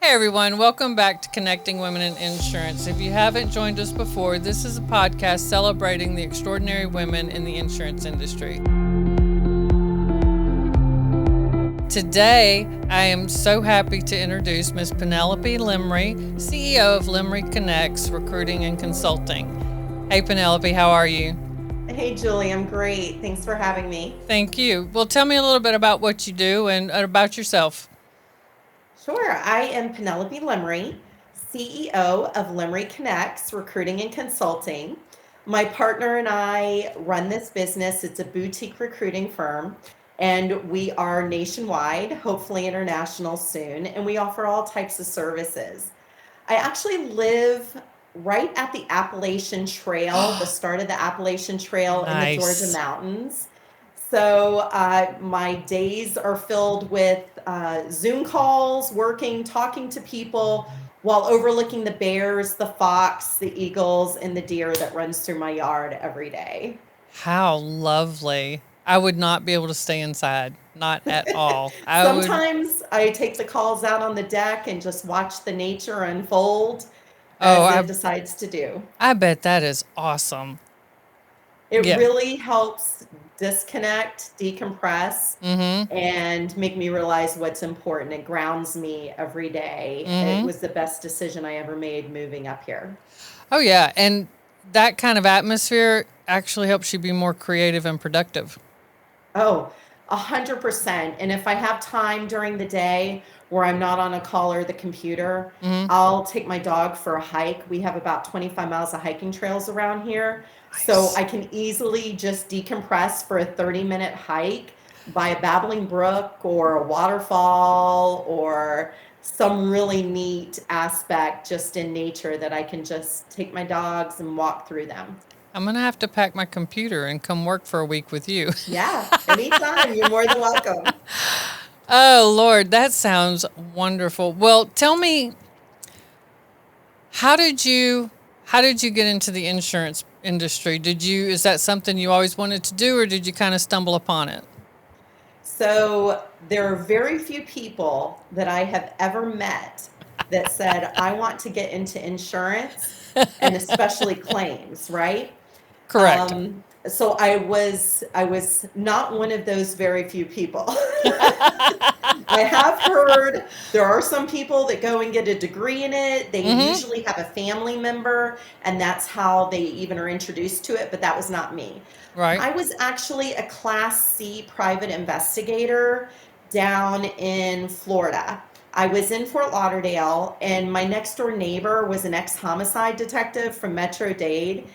Hey everyone, welcome back to Connecting Women in Insurance. If you haven't joined us before, this is a podcast celebrating the extraordinary women in the insurance industry. Today, I am so happy to introduce Ms. Penelope Lemery, CEO of Lemery Connects Recruiting and Consulting. Hey Penelope, how are you? Hey, Julie, I'm great. Thanks for having me. Thank you. Well, tell me a little bit about what you do and about yourself. Sure, I am Penelope Lemery, CEO of Lemery Connects Recruiting and Consulting. My partner and I run this business. It's a boutique recruiting firm, and we are nationwide, hopefully international soon, and we offer all types of services. I actually live right at the Appalachian Trail, the start of the Appalachian Trail in the Georgia Nice. mountains. So my days are filled with Zoom calls, working, talking to people while overlooking the bears, the fox, the eagles, and the deer that runs through my yard every day. How lovely. I would not be able to stay inside. Not at all. I would. Sometimes I take the calls out on the deck and just watch the nature unfold Oh, as I it decides to do. I bet that is awesome. It Yeah. really helps disconnect, decompress, Mhm. and make me realize what's important. It grounds me every day. It Mhm. was the best decision I ever made moving up here. Oh yeah, and that kind of atmosphere actually helps you be more creative and productive. Oh, 100%. And if I have time during the day where I'm not on a call or the computer, Mhm. I'll take my dog for a hike. We have about 25 miles of hiking trails around here. So Nice. I can easily just decompress for a 30-minute hike by a babbling brook or a waterfall or some really neat aspect just in nature that I can just take my dogs and walk through them. I'm going to have to pack my computer and come work for a week with you. Yeah, anytime. You're more than welcome. Oh Lord, that sounds wonderful. Well, tell me, how did you how did you get into the insurance industry? Did you is that something you always wanted to do or did you kind of stumble upon it? So there are very few people that I have ever met that said, I want to get into insurance and especially claims, right? Correct. So I was not one of those very few people. I have heard there are some people that go and get a degree in it. They Mhm. usually have a family member, and that's how they even are introduced to it, but that was not me. Right. I was actually a Class C private investigator down in Florida. I was in Fort Lauderdale, and my next door neighbor was an ex homicide detective from Metro Dade,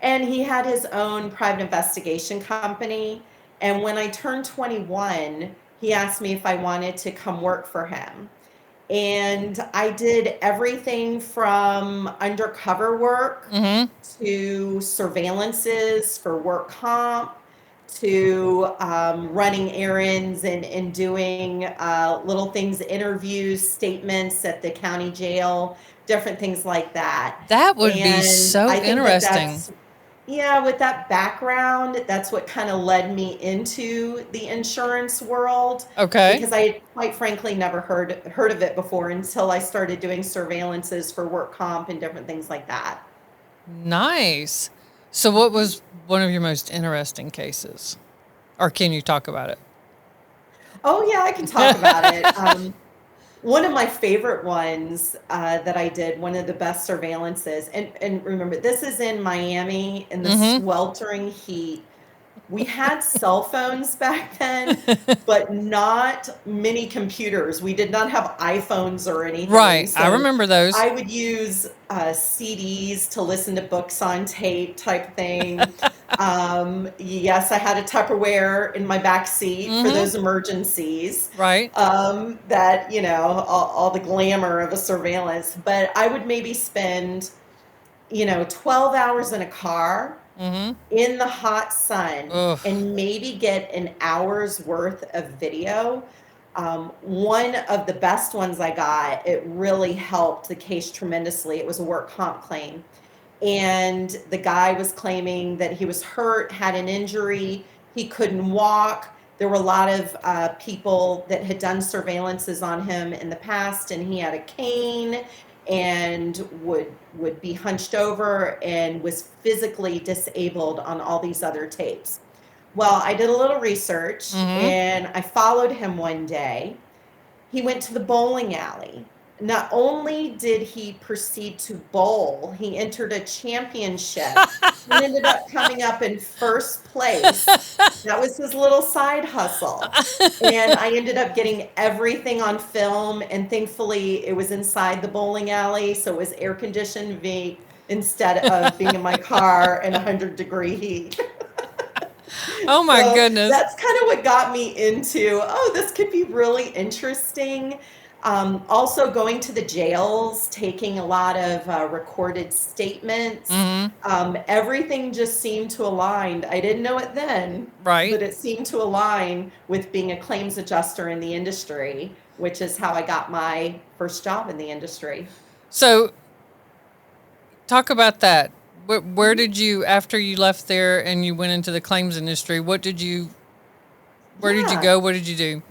and he had his own private investigation company. And when I turned 21, he asked me if I wanted to come work for him. And I did everything from undercover work Mhm. to surveillances for work comp to running errands and doing little things, interviews, statements at the county jail, different things like that. That would be And so I think that interesting. that's, yeah, with that background, that's what kind of led me into the insurance world Okay. because I had quite frankly never heard of it before until I started doing surveillances for work comp and different things like that. Nice. So what was one of your most interesting cases? Or can you talk about it? Oh yeah, I can talk about it. One of my favorite ones that I did, one of the best surveillances, and remember, this is in Miami in the Mhm. sweltering heat. We had cell phones back then, but not many computers. We did not have iPhones or anything. Right. I So remember those. I would use CDs to listen to books on tape type thing. Yes, I had a Tupperware in my back seat for Mhm. those emergencies. Right. That, all the glamour of a surveillance. But I would maybe spend, 12 hours in a car Mhm. in the hot sun Ugh. and maybe get an hour's worth of video. One of the best ones I got, it really helped the case tremendously. It was a work comp claim. And the guy was claiming that he was hurt, had an injury, he couldn't walk. There were a lot of people that had done surveillances on him in the past, and he had a cane and would be hunched over and was physically disabled on all these other tapes. Well, I did a little research Mm-hmm. and I followed him one day. He went to the bowling alley. Not only did he proceed to bowl, he entered a championship and ended up coming up in first place. That was his little side hustle. And I ended up getting everything on film, and thankfully it was inside the bowling alley, so it was air conditioned instead of being in my car in 100-degree heat. Oh my So goodness. that's kind of what got me into, oh, this could be really interesting. Also, going to the jails, taking a lot of recorded statements. Mm-hmm. Everything just seemed to align. I didn't know it then, Right. but it seemed to align with being a claims adjuster in the industry, which is how I got my first job in the industry. So talk about that. Where Mhm. did you, after you left there and you went into the claims industry, where did you Yeah. go? What did you do?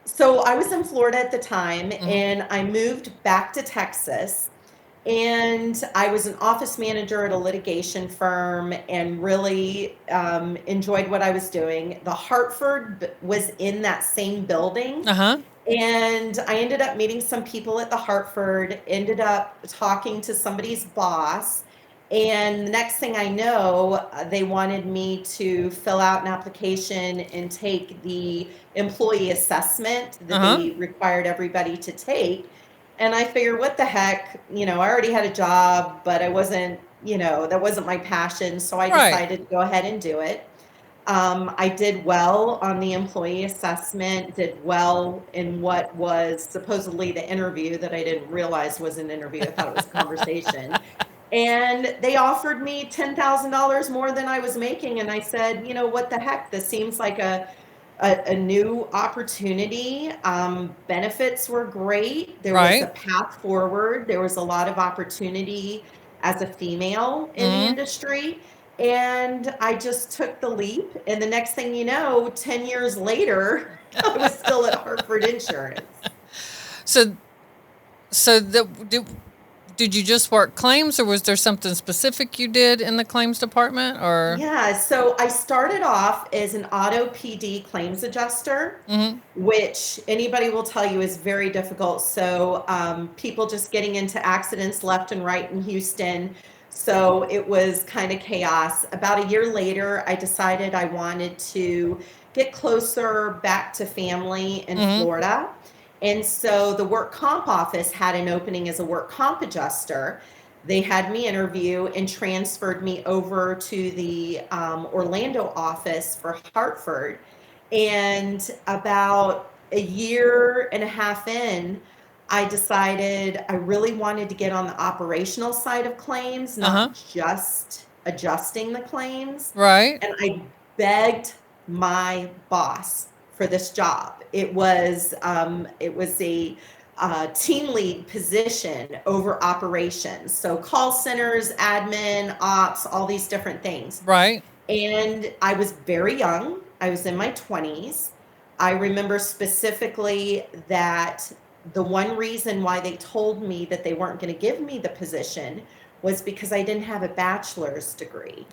So I was in Florida at the time, Mm-hmm. and I moved back to Texas. And I was an office manager at a litigation firm and really enjoyed what I was doing. The Hartford was in that same building. Uh-huh. And I ended up meeting some people at the Hartford, ended up talking to somebody's boss. And the next thing I know, they wanted me to fill out an application and take the employee assessment that Uh-huh. they required everybody to take. And I figured, what the heck? I already had a job, but I wasn't, that wasn't my passion. So I Right. decided to go ahead and do it. I did well on the employee assessment, did well in what was supposedly the interview that I didn't realize was an interview. I thought it was a conversation. And they offered me $10,000 more than I was making. And I said, what the heck? This seems like a new opportunity. Benefits were great. There was a Right. path forward. There was a lot of opportunity as a female in the Mm-hmm. industry. And I just took the leap. And the next thing you know, 10 years later, I was still at Hartford Insurance. So did you just work claims, or was there something specific you did in the claims department, or? Yeah, so I started off as an auto PD claims adjuster, Mm-hmm. which anybody will tell you is very difficult. So people just getting into accidents left and right in Houston. So it was kind of chaos. About a year later, I decided I wanted to get closer back to family in Mm-hmm. Florida. And so the work comp office had an opening as a work comp adjuster. They had me interview and transferred me over to the Orlando office for Hartford. And about a year and a half in, I decided I really wanted to get on the operational side of claims, Uh-huh. not just adjusting the claims. Right. And I begged my boss for this job. It was a team lead position over operations, so call centers, admin, ops, all these different things. Right. And I was very young. I was in my 20s. I remember specifically that the one reason why they told me that they weren't going to give me the position was because I didn't have a bachelor's degree.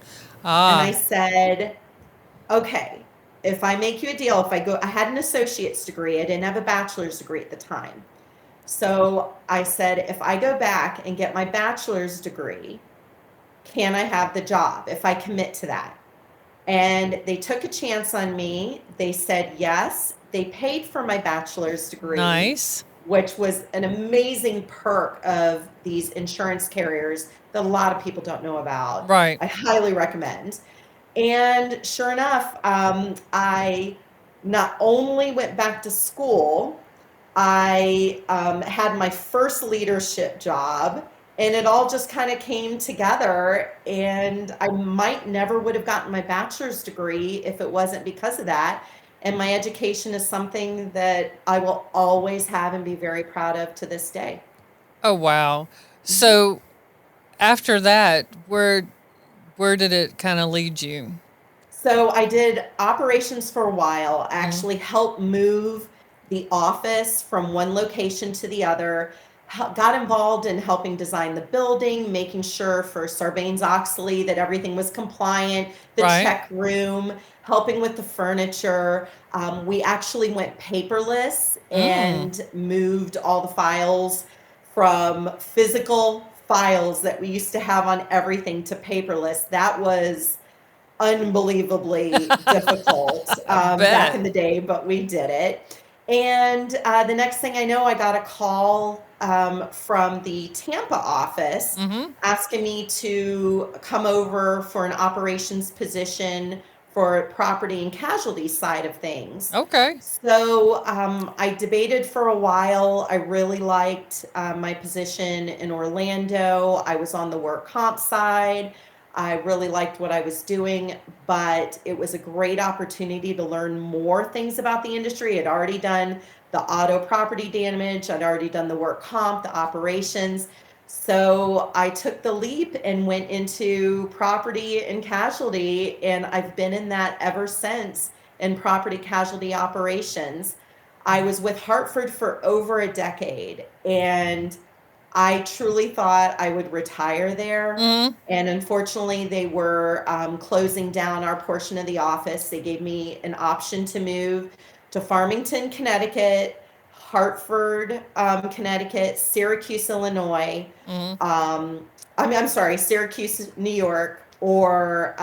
And I Ah. said, okay, if I make you a deal, I had an associate's degree, I didn't have a bachelor's degree at the time. So I said, if I go back and get my bachelor's degree, can I have the job if I commit to that? And they took a chance on me. They said yes. They paid for my bachelor's degree, Nice. which was an amazing perk of these insurance carriers that a lot of people don't know about. Right. I highly recommend. And sure enough, I not only went back to school, I had my first leadership job, and it all just kind of came together. And I might never would have gotten my bachelor's degree if it wasn't because of that. And my education is something that I will always have and be very proud of to this day. Oh wow. Mhm. So after that, where did it kind of lead you? So I did operations for a while. I Mm, actually helped move the office from one location to the other. Got involved in helping design the building, making sure for Sarbanes-Oxley that everything was compliant, the right. check room, helping with the furniture. We actually went paperless Mm, and moved all the files from physical files that we used to have on everything to paperless. That was unbelievably difficult I back bet. in the day, but we did it. And the next thing I know, I got a call from the Tampa office Mm-hmm. asking me to come over for an operations position for property and casualty side of things. Okay. So I debated for a while. I really liked my position in Orlando. I was on the work comp side. I really liked what I was doing, but it was a great opportunity to learn more things about the industry. I'd already done the auto property damage, I'd already done the work comp, the operations. So I took the leap and went into property and casualty, and I've been in that ever since in property casualty operations. I was with Hartford for over a decade, and I truly thought I would retire there. Mm, And unfortunately, they were closing down our portion of the office. They gave me an option to move to Farmington, Connecticut, Hartford, Connecticut, Syracuse, Illinois. mm. Um, I'm sorry, Syracuse, New York, or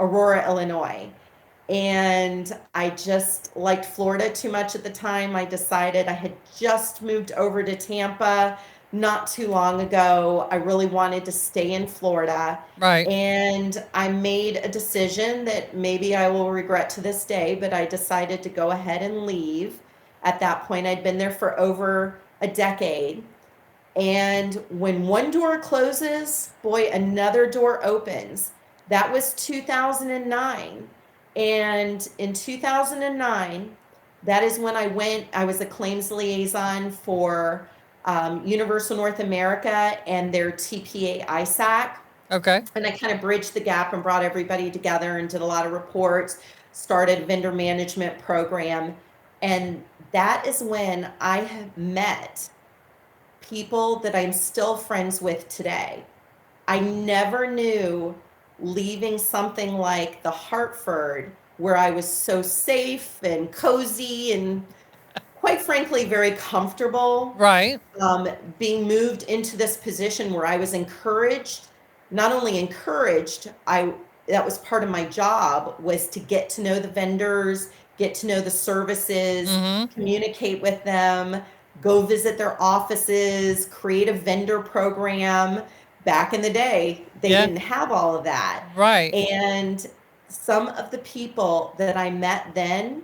Aurora, Illinois. And I just liked Florida too much at the time. I decided I had just moved over to Tampa not too long ago. I really wanted to stay in Florida. Right. And I made a decision that maybe I will regret to this day, but I decided to go ahead and leave. At that point, I'd been there for over a decade. And when one door closes, boy, another door opens. That was 2009. And in 2009, that is when I was a claims liaison for Universal North America and their TPA ISAC. Okay. And I kind of bridged the gap and brought everybody together and did a lot of reports, started vendor management program. And that is when I have met people that I'm still friends with today. I never knew leaving something like the Hartford, where I was so safe and cozy and quite frankly very comfortable, Right. being moved into this position where I was encouraged, not only encouraged, I that was part of my job was to get to know the vendors, get to know the services, Mm-hmm. communicate with them, go visit their offices, create a vendor program. Back in the day, they Yeah. didn't have all of that. Right. And some of the people that I met then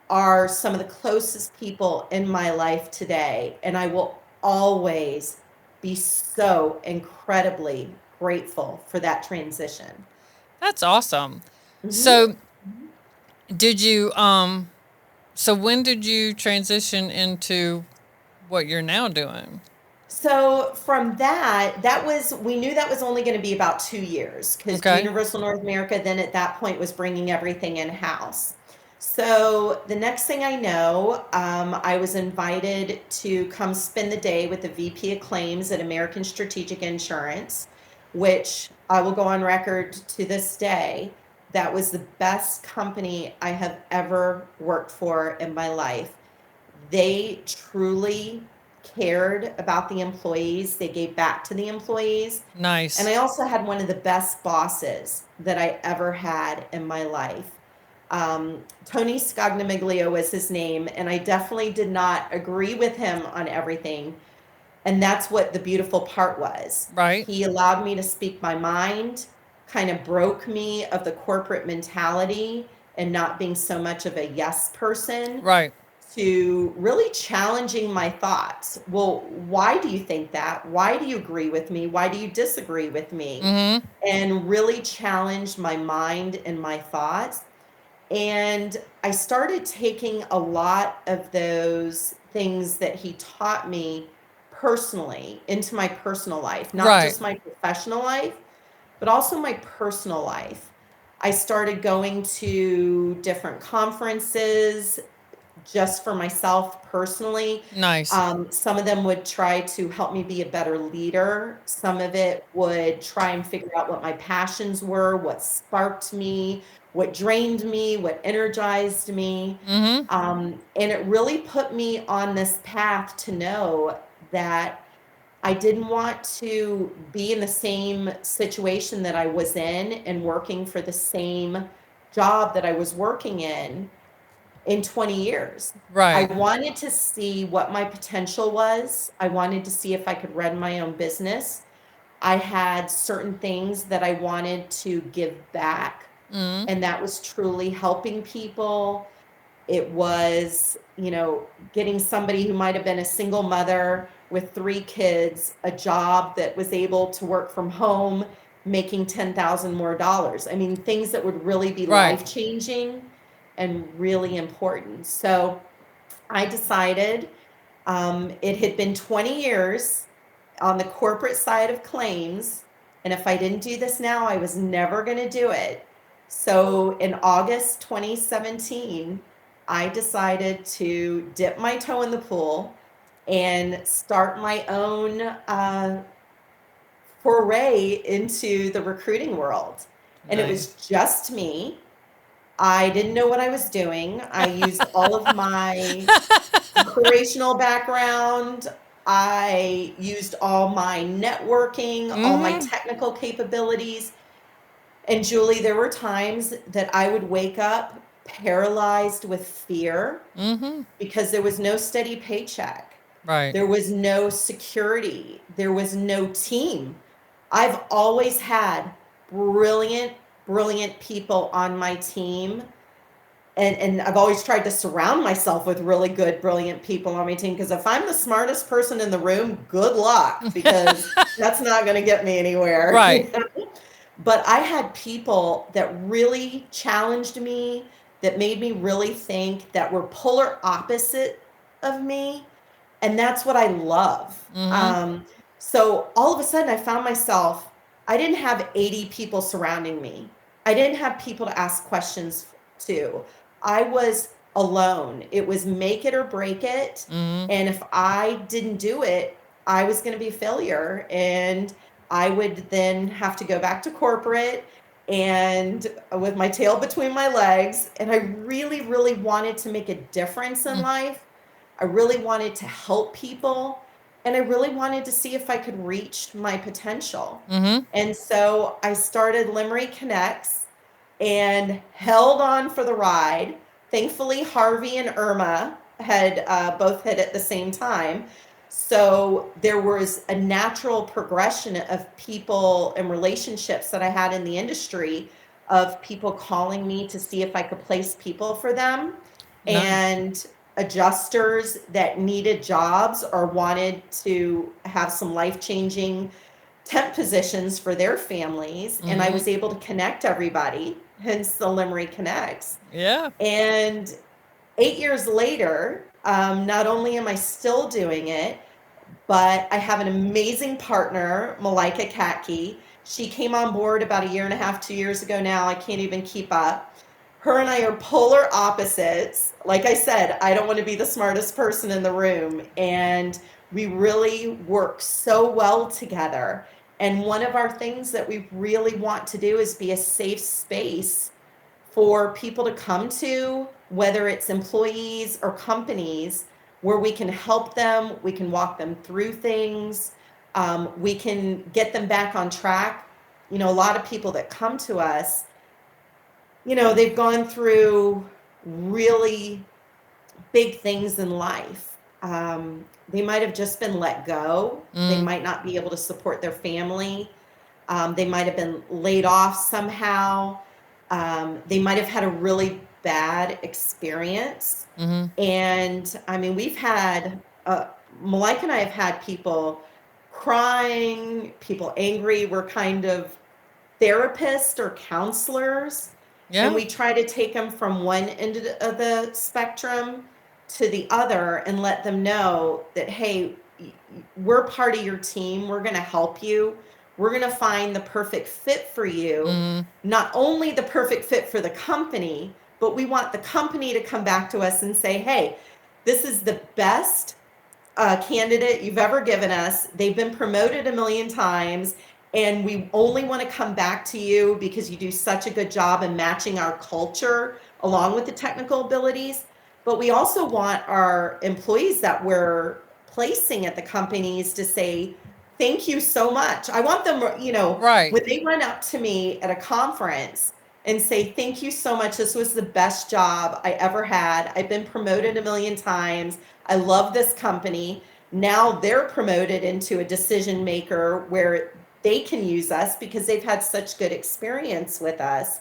are some of the closest people in my life today. And I will always be so incredibly grateful for that transition. That's awesome. hmm So, did you so when did you transition into what you're now doing? So from we knew that was only going to be about 2 years because Okay. Universal North America then at that point was bringing everything in house. So the next thing I know, I was invited to come spend the day with the VP of Claims at American Strategic Insurance, which I will go on record to this day. That was the best company I have ever worked for in my life. They truly cared about the employees. They gave back to the employees. And Nice. I also had one of the best bosses that I ever had in my life. Tony Scognamiglio was his name, and I definitely did not agree with him on everything. And that's what the beautiful part was. Right. He allowed me to speak my mind, kind of broke me of the corporate mentality and not being so much of a yes person Right. to really challenging my thoughts. Well, why do you think that? Why do you agree with me? Why do you disagree with me? Mm-hmm. And really challenged my mind and my thoughts. And I started taking a lot of those things that he taught me personally into my personal life, not Right. just my professional life, but also my personal life. I started going to different conferences just for myself personally. Nice. Some of them would try to help me be a better leader. Some of it would try and figure out what my passions were, what sparked me, what drained me, what energized me. Mm-hmm. And it really put me on this path to know that I didn't want to be in the same situation that I was in and working for the same job that I was working in 20 years. I Right. wanted to see what my potential was. I wanted to see if I could run my own business. I had certain things that I wanted to give back, Mm-hmm. and that was truly helping people. It was, getting somebody who might have been a single mother with 3 kids, a job that was able to work from home, making 10,000 more dollars. I mean, things that would really be Right. life changing and really important. So I decided, it had been 20 years on the corporate side of claims. And if I didn't do this now, I was never going to do it. So in August 2017, I decided to dip my toe in the pool and start my own foray into the recruiting world. And it was Nice. just me. I didn't know what I was doing. I used all of my operational background. I used all my networking, all my Mm-hmm. technical capabilities. And Julie, there were times that I would wake up paralyzed with fear Mm-hmm. because there was no steady paycheck. Right. There was no security. There was no team. I've always had brilliant, brilliant people on my team, and I've always tried to surround myself with really good, brilliant people on my team, because if I'm the smartest person in the room, good luck, because that's not going to get me anywhere. Right. But I had people that really challenged me, that made me really think, that were polar opposite of me, and that's what I love. Mm-hmm. So all of a sudden, I found myself, I didn't have 80 people surrounding me. I didn't have people to ask questions to. I was alone. It was make it or break it. Mm-hmm. And if I didn't do it, I was going to be a failure. And I would then have to go back to corporate and with my tail between my legs. And I really, really wanted to make a difference in life. I really wanted to help people, and I really wanted to see if I could reach my potential. Mm-hmm. And so I started Lemery Connects and held on for the ride. Thankfully, Harvey and Irma had both hit at the same time. So there was a natural progression of people and relationships that I had in the industry, of people calling me to see if I could place people for them, Nice. and adjusters that needed jobs or wanted to have some life-changing temp positions for their families. And I Mm-hmm. was able to connect everybody, hence the Lemery Connects. Yeah. And 8 years later, not only am I still doing it, but I have an amazing partner, Malika Katke. She came on board about a year and a half, 2 years ago now. I can't even keep up. Her and I are polar opposites. Like I said, I don't want to be the smartest person in the room. And we really work so well together. And one of our things that we really want to do is be a safe space for people to come to, whether it's employees or companies, where we can help them, we can walk them through things, we can get them back on track. A lot of people that come to us, they've gone through really big things in life. They might have just been let go. They Mm. might not be able to support their family. They might have been laid off somehow. They might have had a really bad experience. Mm-hmm. And I mean, Malika and I have had people crying, people angry. We're kind of therapists or counselors, and Yeah. we try to take them from one end of the spectrum to the other and let them know that, hey, we're part of your team. We're going to help you. we're going to find the perfect fit for you. Mm-hmm. Not only the perfect fit for the company, but we want the company to come back to us and say, hey, this is the best candidate you've ever given us. They've been promoted a million times, and we only want to come back to you because you do such a good job in matching our culture along with the technical abilities. But we also want our employees that we're placing at the companies to say, thank you so much. I want them, Right. when they run up to me at a conference and say, thank you so much. This was the best job I ever had. I've been promoted a million times. I love this company. Now they're promoted into a decision maker where they can use us because they've had such good experience with us.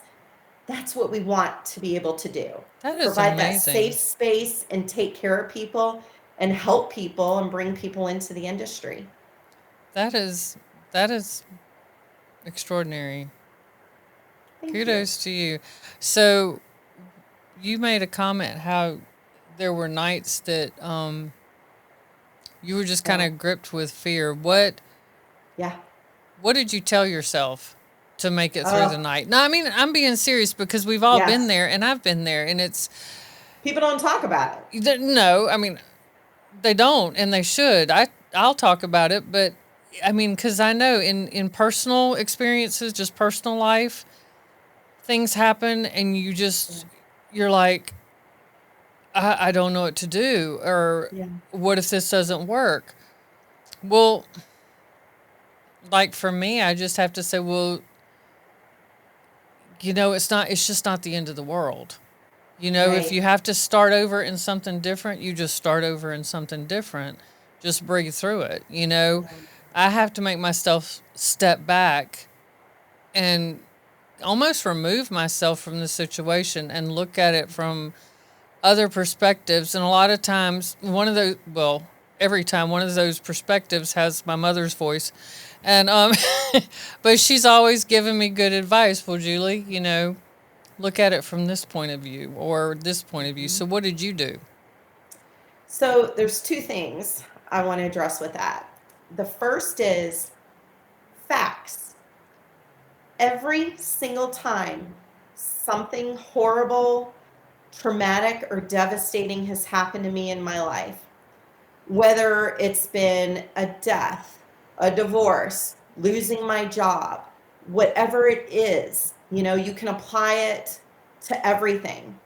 That's what we want to be able to do. That is Provide that amazing. safe space and take care of people and help people and bring people into the industry. That is extraordinary. Thank you. Kudos to you. So you made a comment how there were nights that you were just kind Oh, of gripped with fear. yeah. What did you tell yourself to make it through the Oh, night? No, I mean, I'm being serious because we've all been yes. there and I've been there and it's People don't talk about it. no, I mean, they don't and they should. I'll talk about it, but I mean, cuz I know in personal experiences, just personal life, things happen and Yeah. you're like I don't know what to do or Yeah. what if this doesn't work? Well, like for me, I just have to say, well, it's just not the end of the world. If Right. you have to start over in something different, you just start over in something different. Just breathe through it. Yeah. I have to make myself step back and almost remove myself from the situation and look at it from other perspectives. And a lot of times, every time one of those perspectives has my mother's voice. And, but she's always given me good advice. Well, Julie, look at it from this point of view or this point of view. Mhm. So, what did you do? So there's two things I want to address with that. The first is facts. Every single time something horrible, traumatic, or devastating has happened to me in my life, whether it's been a death, a divorce, losing my job, whatever it is, you can apply it to everything.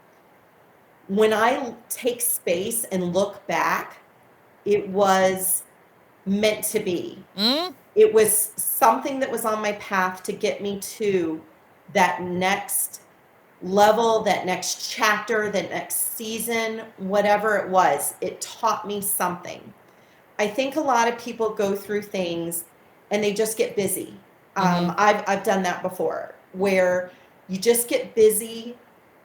When I take space and look back, it was meant to be. Mm? It was something that was on my path to get me to that next level, that next chapter, that next season, whatever it was. It taught me something. I think a lot of people go through things and they just get busy. Mm-hmm. I've done that before, where you just get busy,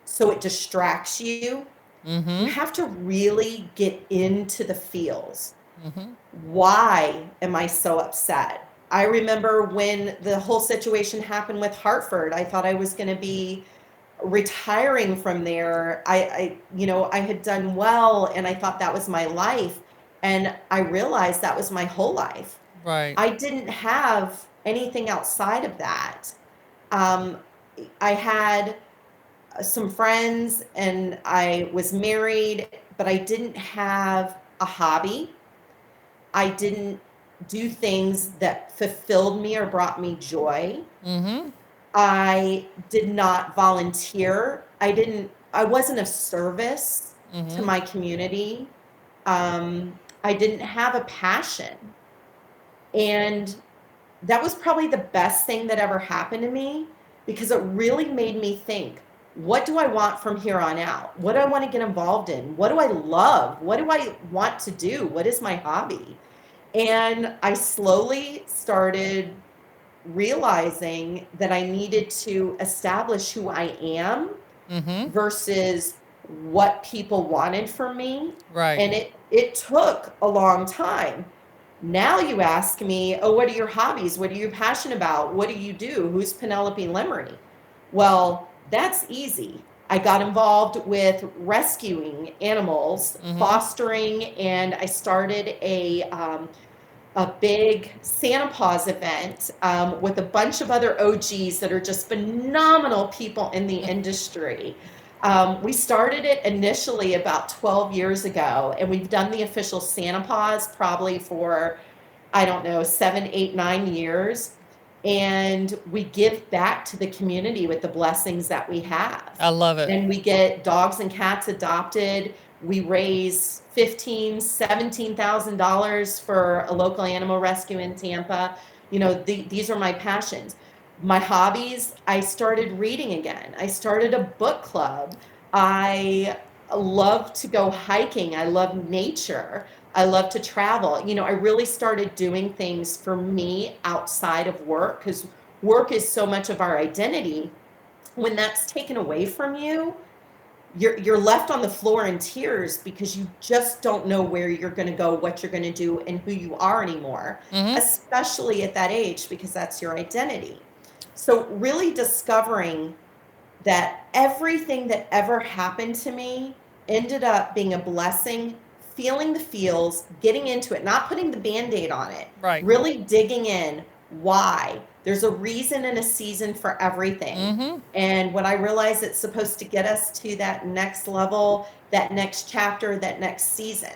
so it distracts you. You Mm-hmm. have to really get into the feels. Mm-hmm. Why am I so upset? I remember when the whole situation happened with Hartford, I thought I was going to be retiring from there. I had done well and I thought that was my life. And I realized that was my whole life. Right. I didn't have anything outside of that. Um, I had some friends and I was married, but I didn't have a hobby. I didn't do things that fulfilled me or brought me joy. Mm-hmm. I did not volunteer. I wasn't of service to Mm-hmm. my community. I didn't have a passion. And that was probably the best thing that ever happened to me because it really made me think, what do I want from here on out? What do I want to get involved in? What do I love? What do I want to do? What is my hobby? And I slowly started realizing that I needed to establish who I am Mm-hmm. versus what people wanted from me. Right. And it took a long time. Now you ask me, oh, what are your hobbies? What are you passionate about? What do you do? Who's Penelope Lemery? Well, that's easy. I got involved with rescuing animals, Mm-hmm. fostering, and I started a a big Santa Paws event with a bunch of other OGs that are just phenomenal people in the industry. We started it initially about 12 years ago, and we've done the official Santa Paws probably for, I don't know, 7, 8, 9 years. And we give back to the community with the blessings that we have. I love it. And we get dogs and cats adopted. We raise $15,000, $17,000 for a local animal rescue in Tampa. These are my passions. My hobbies, I started reading again. I started a book club. I love to go hiking. I love nature. I love to travel. I really started doing things for me outside of work, because work is so much of our identity. When that's taken away from you, you're left on the floor in tears because you just don't know where you're going to go, what you're going to do, and who you are anymore, especially at that age, because that's your identity. So really discovering that everything that ever happened to me ended up being a blessing, feeling the feels, getting into it, not putting the Band-Aid on it, Right. really digging in. Why? There's a reason and a season for everything. And when I realize it's supposed to get us to that next level, that next chapter, that next season.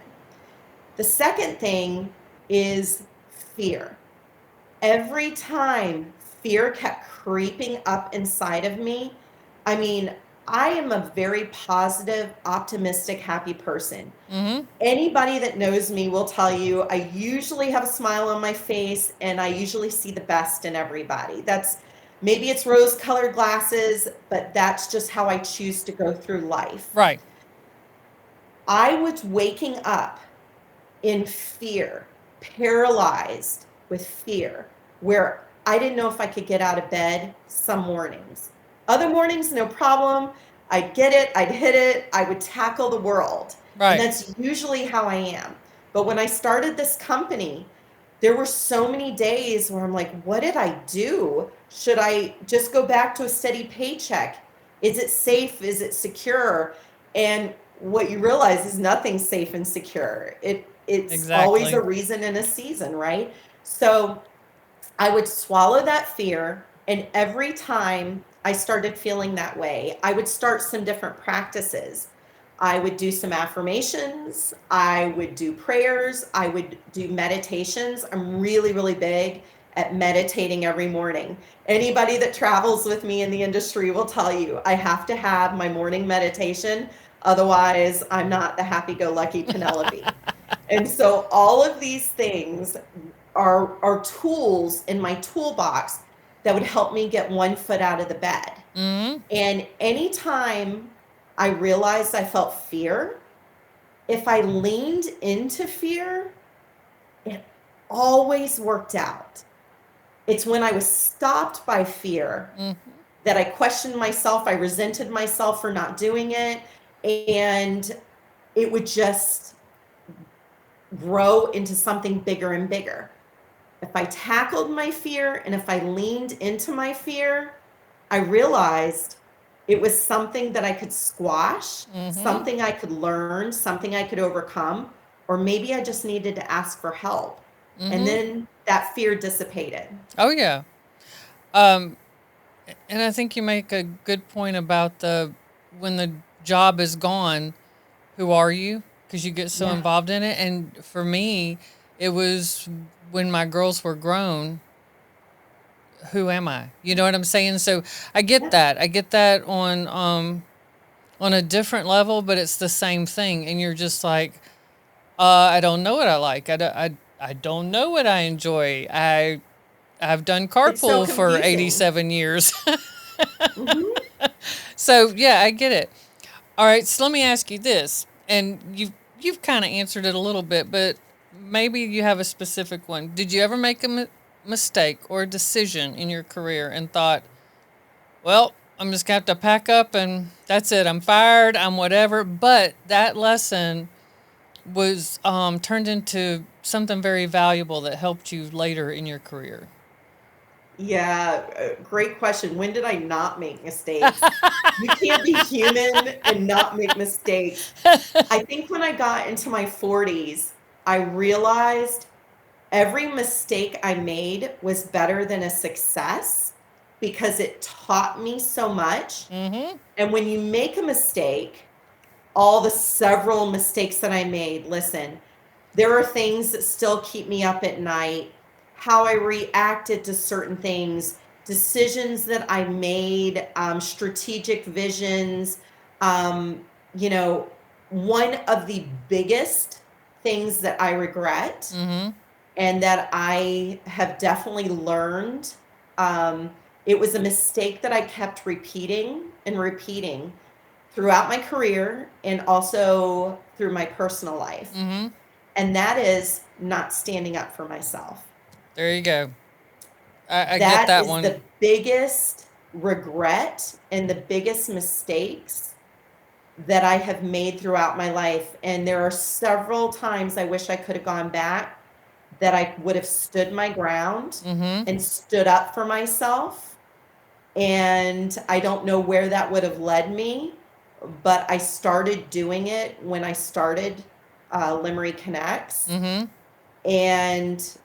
The second thing is fear. Every time fear kept creeping up inside of me, I mean, I am a very positive, optimistic, happy person. Anybody that knows me will tell you I usually have a smile on my face, and I usually see the best in everybody. Maybe it's rose-colored glasses, but that's just how I choose to go through life. Right. I was waking up in fear, paralyzed with fear, where I didn't know if I could get out of bed some mornings. Other mornings, no problem. I'd get it, I'd hit it, I would tackle the world. Right. And that's usually how I am. But when I started this company, there were so many days where I'm like, what did I do? Should I just go back to a steady paycheck? Is it safe? Is it secure? And what you realize is nothing's safe and secure. It's always a reason and a season, right? So I would swallow that fear, and every time I started feeling that way, I would start some different practices. I would do some affirmations, I would do prayers, I would do meditations. I'm really, really big at meditating every morning. Anybody that travels with me in the industry will tell you I have to have my morning meditation. Otherwise, I'm not the happy-go-lucky Penelope. And so all of these things are tools in my toolbox that would help me get one foot out of the bed. And anytime I realized I felt fear, if I leaned into fear, it always worked out. It's when I was stopped by fear that I questioned myself, I resented myself for not doing it, and it would just grow into something bigger and bigger. If I tackled my fear and if I leaned into my fear, I realized it was something that I could squash, something I could learn, something I could overcome, or maybe I just needed to ask for help. And then that fear dissipated. Oh, yeah. And I think you make a good point about when the job is gone, who are you? Because you get so involved in it. And for me, it was when my girls were grown, who am I? You know what I'm saying? So I get that. I get that on a different level, but it's the same thing. And you're just like, I don't know what I like. I don't know what I enjoy. I've done carpool for 87 years. So yeah, I get it. All right, so let me ask you this, and you've kind of answered it a little bit, but maybe you have a specific one. Did you ever make a mistake or a decision in your career and thought, well, I'm just going to have to pack up and that's it. I'm fired. I'm whatever. But that lesson was turned into something very valuable that helped you later in your career. Yeah, great question. When did I not make mistakes? You can't be human and not make mistakes. I think when I got into my 40s, I realized every mistake I made was better than a success because it taught me so much. Mm-hmm. And when you make a mistake, all the several mistakes that I made, listen, there are things that still keep me up at night, how I reacted to certain things, decisions that I made, strategic visions. Um, you know, one of the biggest things that I regret Mm-hmm. and that I have definitely learned. Um, it was a mistake that I kept repeating and repeating throughout my career and also through my personal life. Mm-hmm. And that is not standing up for myself. There you go. I get That that is one. the biggest regret and the biggest mistakes that I have made throughout my life. And there are several times I wish I could have gone back that I would have stood my ground Mm-hmm. and stood up for myself. And I don't know where that would have led me, but I started doing it when I started Lemery Connects. Mm-hmm. And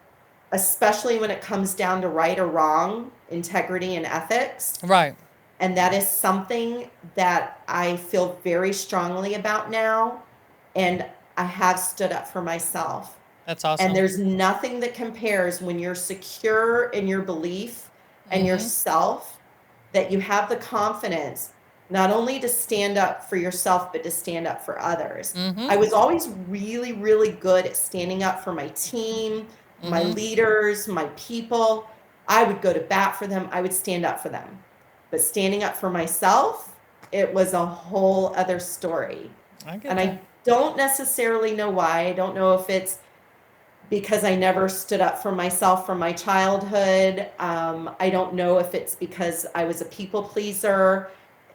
especially when it comes down to right or wrong, integrity and ethics. Right. And that is something that I feel very strongly about now. And I have stood up for myself. That's And awesome. there's nothing that compares when you're secure in your belief and Mm-hmm. yourself, that you have the confidence not only to stand up for yourself, but to stand up for others. Mm-hmm. I was always really, really good at standing up for my team, my Mm-hmm. leaders, my people. I would go to bat for them, I would stand up for them. But standing up for myself, it was a whole other story. I get And that. I don't necessarily know why. I don't know if it's because I never stood up for myself from my childhood. I don't know if it's because I was a people pleaser,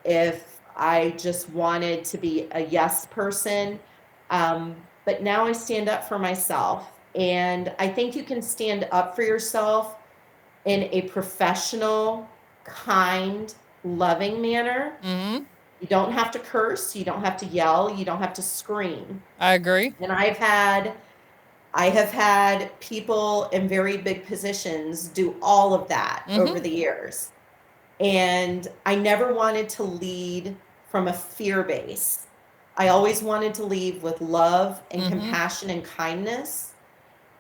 if I just wanted to be a yes person. But now I stand up for myself. And I think you can stand up for yourself in a professional, kind, loving manner. Mm-hmm. You don't have to curse, you don't have to yell, you don't have to scream. I agree. And I have had people in very big positions do all of that over Mm-hmm. the years. And I never wanted to lead from a fear base. I always wanted to lead with love and Mm-hmm. compassion and kindness.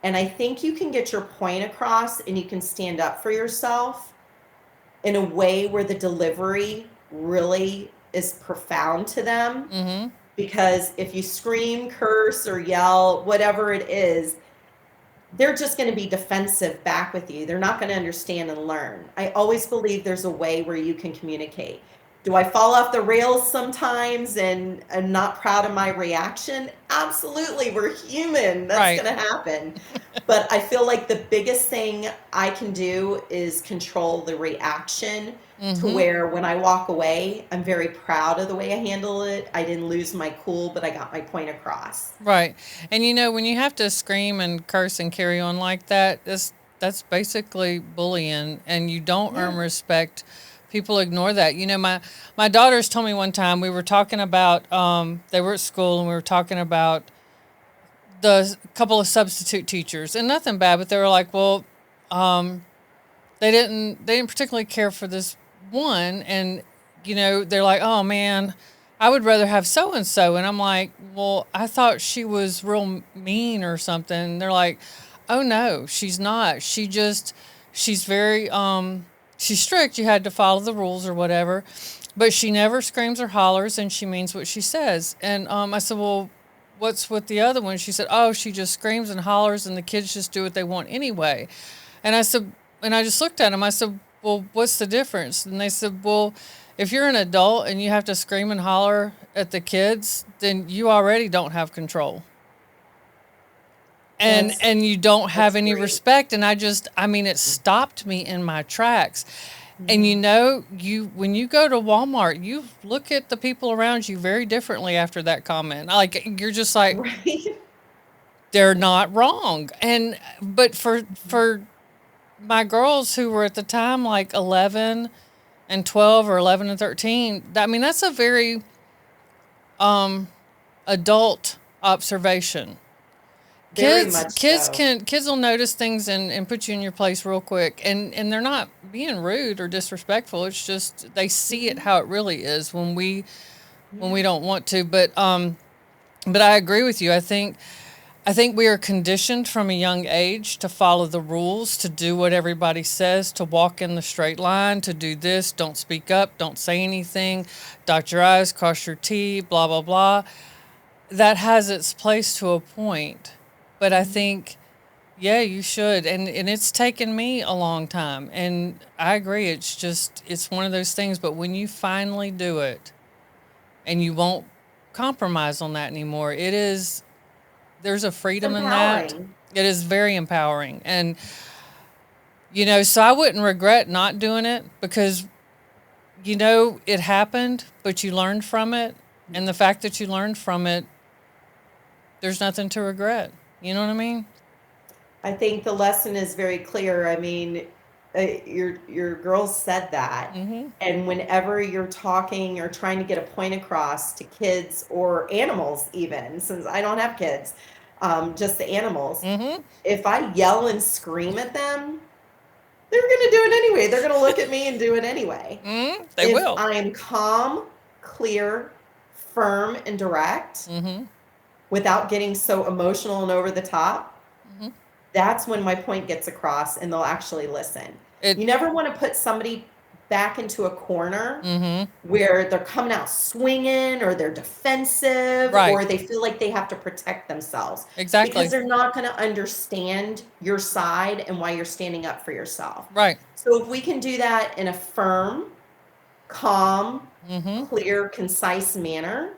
And I think you can get your point across and you can stand up for yourself in a way where the delivery really is profound to them. Mm-hmm. Because if you scream, curse, or yell, whatever it is, they're just going to be defensive back with you. They're not going to understand and learn. I always believe there's a way where you can communicate. Do I fall off the rails sometimes and I'm not proud of my reaction? Absolutely. We're human. That's Right. going to happen. But I feel like the biggest thing I can do is control the reaction to Mm-hmm. where when I walk away, I'm very proud of the way I handle it. I didn't lose my cool, but I got my point across. Right. And you know, when you have to scream and curse and carry on like that, that's basically bullying and you don't earn Yeah. respect. People ignore that. You know, my daughters told me one time we were talking about they were at school and we were talking about the couple of substitute teachers and nothing bad, but they were like, well, they didn't particularly care for this one, and you know they're like, oh man, I would rather have so and so, and I'm like, well, I thought she was real mean or something. And they're like, oh no, she's not. She's very she's strict. You had to follow the rules or whatever, but she never screams or hollers, and she means what she says. And I said, well, what's with the other one? She said, oh, she just screams and hollers, and the kids just do what they want anyway. And I said, and I just looked at them. I said, well, what's the difference? And they said, well, if you're an adult and you have to scream and holler at the kids, then you already don't have control. And That's and you don't have that's any great. respect. And I mean, it stopped me in my tracks. And you Mhm. know, you when you go to Walmart, you look at the people around you very differently after that comment. Like you're just like, Right? they're not wrong. And but for my girls who were at the time like 11 and 12 or 11 and 13, I mean, that's a very adult observation. Very Kids much kids so. can kids will notice things and put you in your place real quick, and they're not being rude or disrespectful. It's just they see it Mhm. how it really is when we Yeah. don't want to. But I agree with you. I think we are conditioned from a young age to follow the rules, to do what everybody says, to walk in the straight line, to do this, don't speak up, don't say anything, dot your I's, cross your T, blah, blah, blah. That has its place to a point. But I Mhm. think, yeah, you should. And it's taken me a long time. And I agree. It's just, it's one of those things. But when you finally do it and you won't compromise on that anymore, there's a It's freedom in that. empowering. It is very empowering. And, so I wouldn't regret not doing it because, it happened, but you learned from it. And the fact that you learned from it, there's nothing to regret. You know what I mean? I think the lesson is very clear. I mean, your girls said that, Mm and whenever you're talking or trying to get a point across to kids or animals, even since I don't have kids, just the animals. hmm. Mm hmm. If I yell and scream at them, they're going to do it anyway. They're going to look at me and do it anyway. Mm, they If will. I am calm, clear, firm, and direct Mm hmm. without getting so emotional and over the top, Mm hmm. that's when my point gets across and they'll actually listen. It, You never want to put somebody back into a corner mm hmm. where they're coming out swinging or they're defensive Right. or they feel like they have to protect themselves because Exactly. they're not going to understand your side and why you're standing up for yourself. Right. So if we can do that in a firm, calm, Mm hmm. clear, concise manner,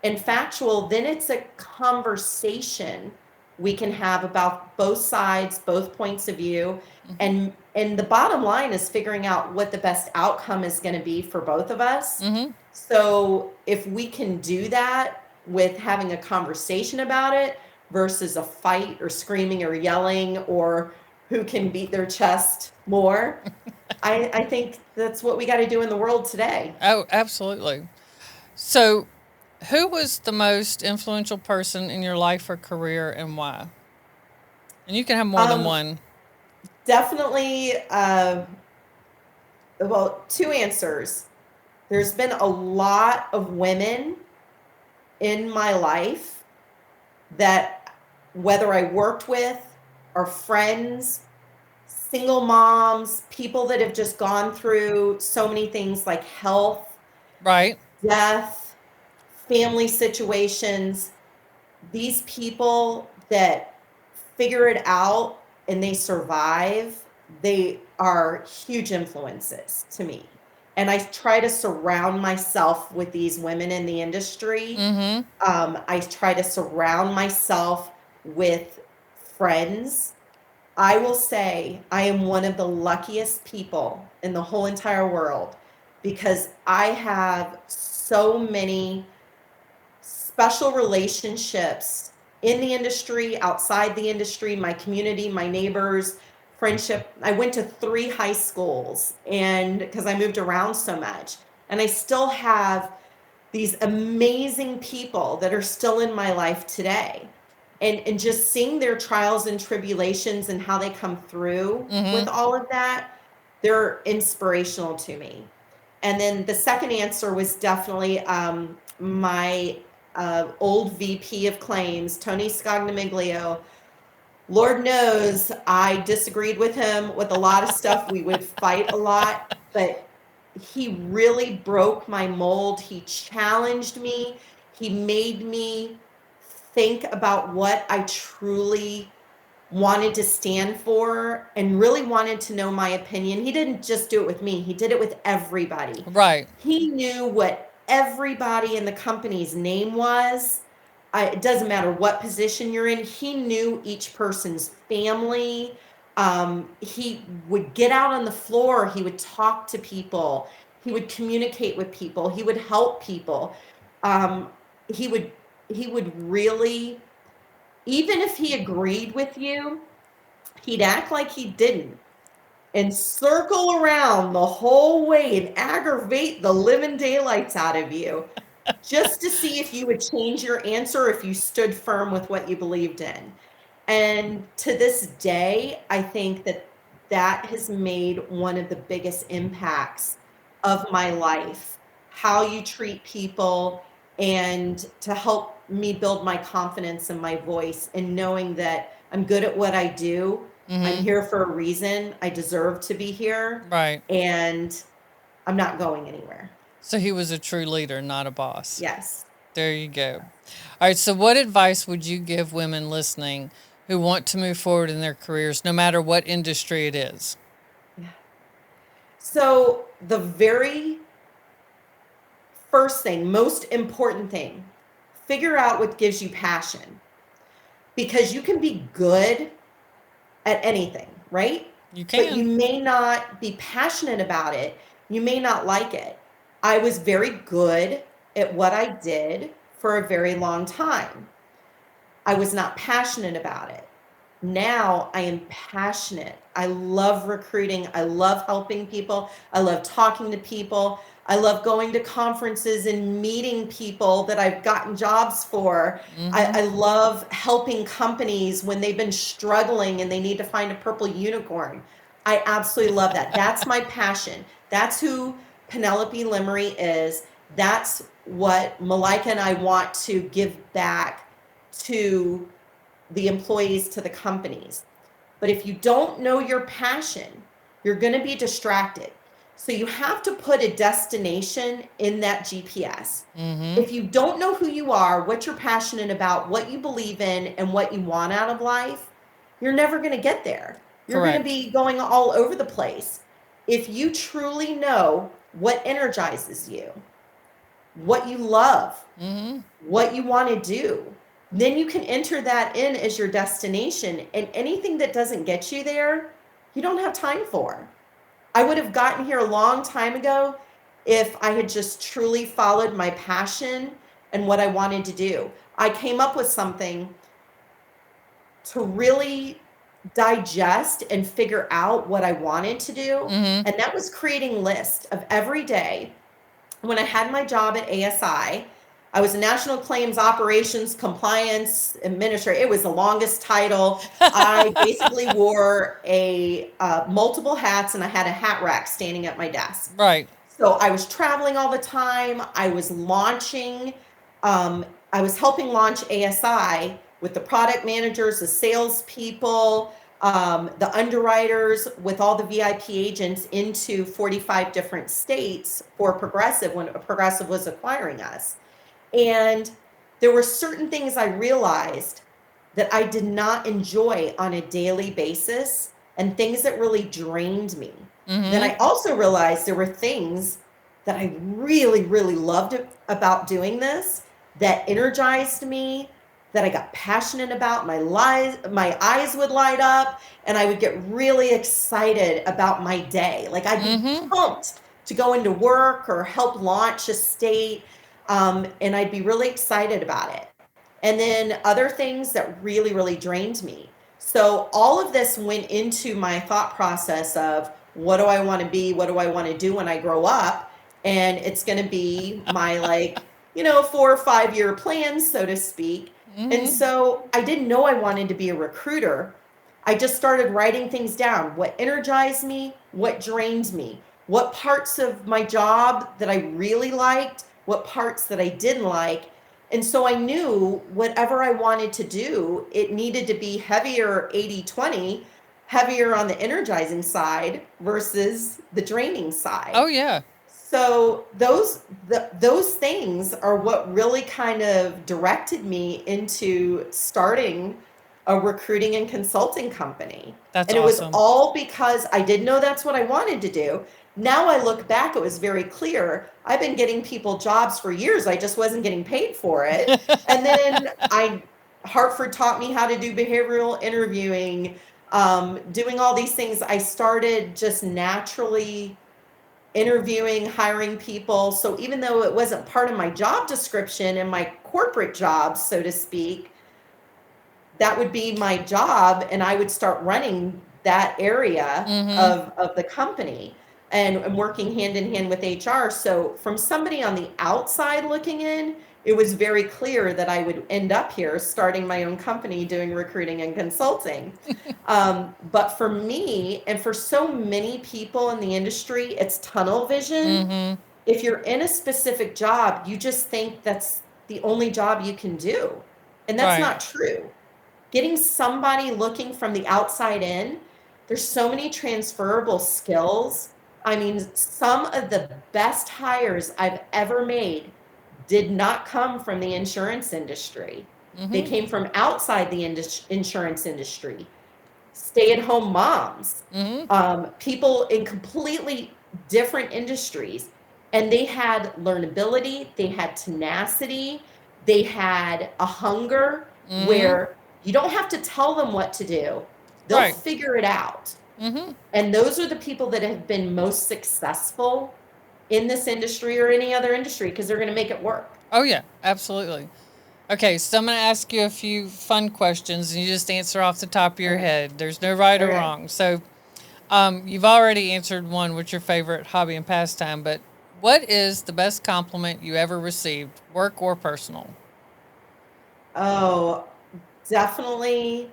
and factual, then it's a conversation we can have about both sides, both points of view. Mm hmm. And the bottom line is figuring out what the best outcome is going to be for both of us. Mm hmm. So if we can do that with having a conversation about it versus a fight or screaming or yelling or who can beat their chest more, I think that's what we got to do in the world today. Oh, absolutely. So, who was the most influential person in your life or career and why? And you can have more than Um, one. definitely, well, two answers. There's been a lot of women in my life that, whether I worked with or friends, single moms, people that have just gone through so many things like health, Right. death, family situations, these people that figure it out and they survive, they are huge influences to me. And I try to surround myself with these women in the industry. Mm hmm. I try to surround myself with friends. I will say I am one of the luckiest people in the whole entire world because I have so many special relationships in the industry, outside the industry, my community, my neighbors, friendship. I went to 3 high schools and because I moved around so much. And I still have these amazing people that are still in my life today. And just seeing their trials and tribulations and how they come through Mm with hmm. all of that, they're inspirational to me. And then the second answer was definitely my old VP of claims, Tony Scognamiglio. Lord knows I disagreed with him with a lot of stuff. We would fight a lot, but he really broke my mold. He challenged me. He made me think about what I truly wanted to stand for and really wanted to know my opinion. He didn't just do it with me, he did it with everybody. Right. He knew what everybody in the company's name was. It doesn't matter what position you're in, he knew each person's family. He would get out on the floor, he would talk to people, he would communicate with people, he would help people. Um, he would he would really, even if he agreed with you, he'd act like he didn't and circle around the whole way and aggravate the living daylights out of you just to see if you would change your answer if you stood firm with what you believed in. And to this day, I think that that has made one of the biggest impacts of my life. How you treat people, and to help me build my confidence in my voice, and knowing that I'm good at what I do. I'm here for a reason. I deserve to be here. Right. And I'm not going anywhere. So he was a true leader, not a boss. Yes. There you go. All right. So, what advice would you give women listening who want to move forward in their careers, no matter what industry it is? So, the very first thing, most important thing, figure out what gives you passion, because you can be good at anything, right? You But you can. may not be passionate about it. You may not like it. I was very good at what I did for a very long time. I was not passionate about it. Now I am passionate. I love recruiting. I love helping people. I love talking to people. I love going to conferences and meeting people that I've gotten jobs for. I love helping companies when they've been struggling and they need to find a purple unicorn. I absolutely love that. That's my passion. That's who Penelope Lemery is. That's what Malika and I want to give back to the employees, to the companies. But if you don't know your passion, you're going to be distracted. So you have to put a destination in that GPS. If you don't know who you are, what you're passionate about, what you believe in, and what you want out of life, you're never going to get there. You're going to Correct. be going all over the place. If you truly know what energizes you, what you love, what you want to do, then you can enter that in as your destination. And anything that doesn't get you there, you don't have time for. I would have gotten here a long time ago if I had just truly followed my passion and what I wanted to do. I came up with something to really digest and figure out what I wanted to do. And that was creating lists of every day. When I had my job at ASI, I was a National Claims Operations Compliance Administrator. It was the longest title. I basically wore a multiple hats, and I had a hat rack standing at my desk. Right. So I was traveling all the time. I was launching. I was helping launch ASI with the product managers, the salespeople, the underwriters, with all the VIP agents into 45 different states for Progressive when Progressive was acquiring us. And there were certain things I realized that I did not enjoy on a daily basis, and things that really drained me. Then I also realized there were things that I really, really loved about doing this, that energized me, that I got passionate about. My eyes would light up, and I would get really excited about my day. Like, I'd be pumped to go into work or help launch a state, and I'd be really excited about it. And then other things that really, really drained me. So all of this went into my thought process of, what do I want to be? What do I want to do when I grow up? And it's going to be my 4 or 5 year plan, so to speak. And so I didn't know I wanted to be a recruiter. I just started writing things down. What energized me, what drained me, what parts of my job that I really liked, what parts that I didn't like. And so I knew whatever I wanted to do, it needed to be heavier 80-20, heavier on the energizing side versus the draining side. Oh, yeah. So those things are what really kind of directed me into starting a recruiting and consulting company. That's And it was awesome. all because I didn't know that's what I wanted to do. Now I look back, it was very clear. I've been getting people jobs for years. I just wasn't getting paid for it. And then Hartford taught me how to do behavioral interviewing, doing all these things. I started just naturally interviewing, hiring people. So even though it wasn't part of my job description and my corporate job, so to speak, that would be my job, and I would start running that area of the company, and working hand in hand with HR. So from somebody on the outside looking in, it was very clear that I would end up here starting my own company doing recruiting and consulting. But for me, and for so many people in the industry, it's tunnel vision. Mm-hmm. If you're in a specific job, you just think that's the only job you can do. And that's Right. not true. Getting somebody looking from the outside in, there's so many transferable skills. I mean, some of the best hires I've ever made did not come from the insurance industry. They Mm-hmm. came from outside the insurance industry. Stay-at-home moms, Mm-hmm. people in completely different industries, and they had learnability, they had tenacity, they had a hunger Mm-hmm. where you don't have to tell them what to do. They'll Right. figure it out. Mm-hmm. And those are the people that have been most successful in this industry or any other industry because they're going to make it work. Oh yeah, absolutely. Okay, so I'm going to ask you a few fun questions, and you just answer off the top of your Okay. head. There's no right or Okay. wrong. So, you've already answered one. What's your favorite hobby and pastime? But what is the best compliment you ever received, work or personal? Oh, definitely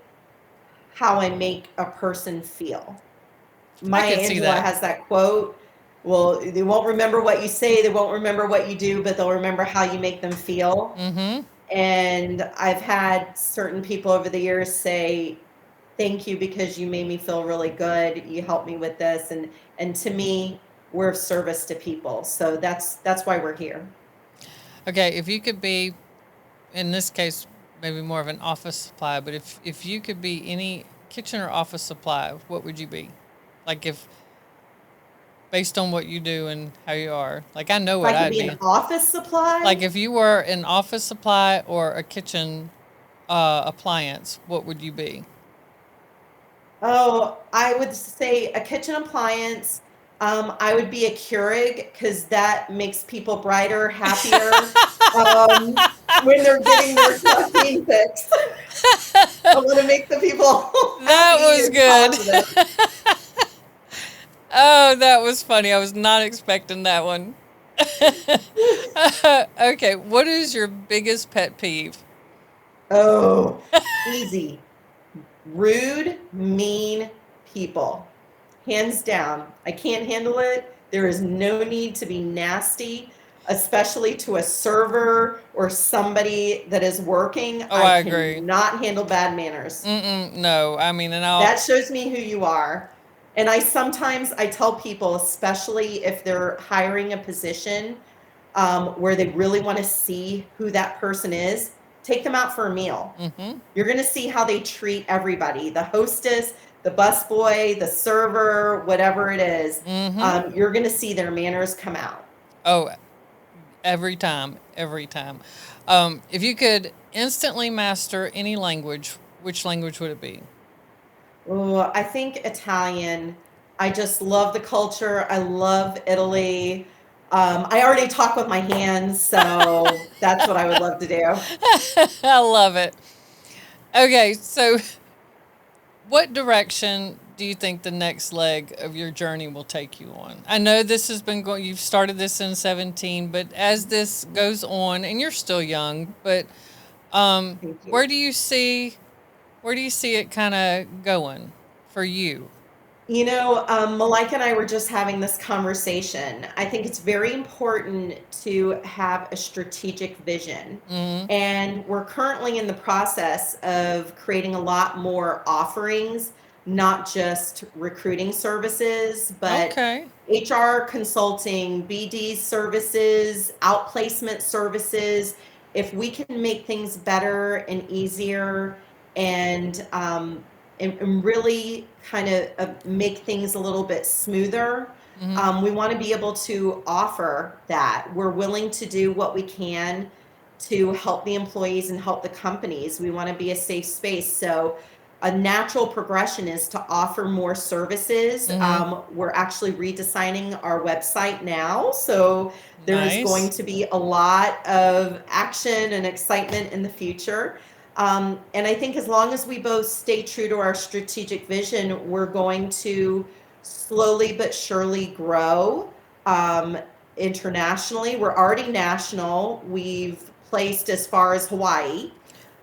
how I make a person feel. I Maya could see Angelou that. has that quote. Well, they won't remember what you say, they won't remember what you do, but they'll remember how you make them feel. Mm-hmm. And I've had certain people over the years say, "Thank you because you made me feel really good. You helped me with this." And to me, we're of service to people. So that's why we're here. Okay, if you could be, in this case, maybe more of an office supply, but if you could be any kitchen or office supply, what would you be? Like if based on what you do and how you are. Like I know If what I could I'd be be. an office Like supply, if you were an office supply or a kitchen appliance, what would you be? oh, I would say a kitchen appliance. I would be a Keurig because that makes people brighter, happier when they're getting their caffeine fix. I want to make the people That happy was and good. positive. Oh, that was funny. I was not expecting that one. Okay, what is your biggest pet peeve? Oh, easy. Rude, mean people. Hands down. I can't handle it. There is no need to be nasty, especially to a server or somebody that is working. Oh, I I agree. cannot handle bad manners. Mm-mm, no, I mean, and I'll. That shows me who you are. And I tell people, especially if they're hiring a position where they really want to see who that person is, take them out for a meal. Mm-hmm. You're going to see how they treat everybody, the hostess, the busboy, the server, whatever it is. Mm-hmm. You're going to see their manners come out. Oh, every time, every time. If you could instantly master any language, which language would it be? Oh, I think Italian. I just love the culture. I love Italy. I already talk with my hands, so that's what I would love to do. I love it. Okay, so what direction do you think the next leg of your journey will take you on? I know this has been going, you've started this in 17, but as this goes on, and you're still young, but Thank you. where do you see it kind of going for you? You know, Malika and I were just having this conversation. I think it's very important to have a strategic vision. Mm-hmm. And we're currently in the process of creating a lot more offerings, not just recruiting services, but Okay. HR consulting, BD services, outplacement services. If we can make things better and easier and and really kind of make things a little bit smoother. Mm-hmm. We want to be able to offer that. We're willing to do what we can to help the employees and help the companies. We want to be a safe space. So, a natural progression is to offer more services. Mm-hmm. We're actually redesigning our website now. So, there is going Nice. to be a lot of action and excitement in the future. And I think as long as we both stay true to our strategic vision, we're going to slowly but surely grow internationally. We're already national. We've placed as far as Hawaii.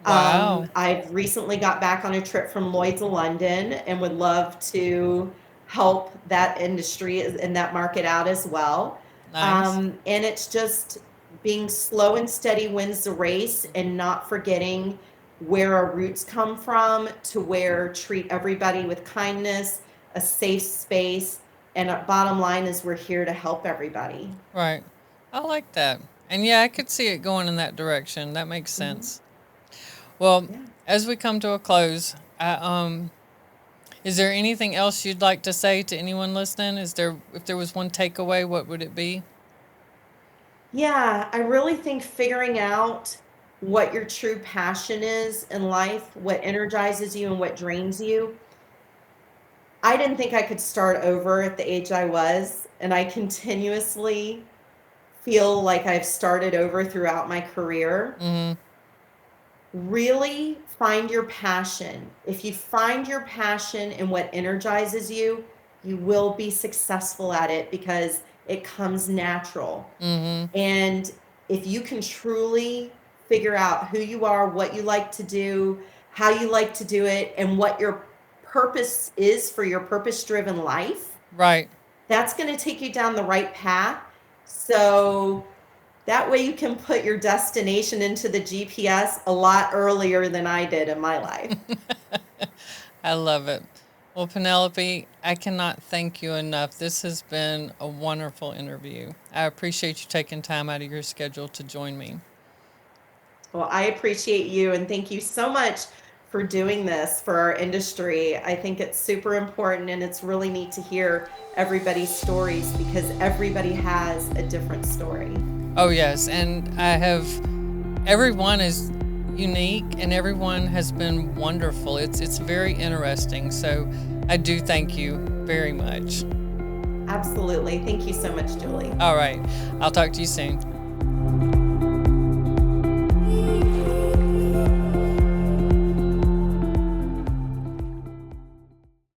Wow. I've recently got back on a trip from Lloyd's of London and would love to help that industry and that market out as well. Nice. And it's just being slow and steady wins the race, and not forgetting where our roots come from, to where treat everybody with kindness, a safe space, and our bottom line is we're here to help everybody. Right. I like that. And yeah, I could see it going in that direction. That makes sense. Well, Yeah. as we come to a close, is there anything else you'd like to say to anyone listening? If there was one takeaway, what would it be? Yeah, I really think figuring out what your true passion is in life, what energizes you and what drains you. I didn't think I could start over at the age I was, and I continuously feel like I've started over throughout my career. Mm-hmm. Really find your passion. If you find your passion and what energizes you, you will be successful at it because it comes natural. Mm-hmm. And if you can truly figure out who you are, what you like to do, how you like to do it, and what your purpose is for your purpose-driven life, Right. that's going to take you down the right path. So that way you can put your destination into the GPS a lot earlier than I did in my life. I love it. Well, Penelope, I cannot thank you enough. This has been a wonderful interview. I appreciate you taking time out of your schedule to join me. Well, I appreciate you, and thank you so much for doing this for our industry. I think it's super important, and it's really neat to hear everybody's stories because everybody has a different story. Oh, yes. And everyone is unique and everyone has been wonderful. It's very interesting. So I do thank you very much. Absolutely. Thank you so much, Julie. All right. I'll talk to you soon.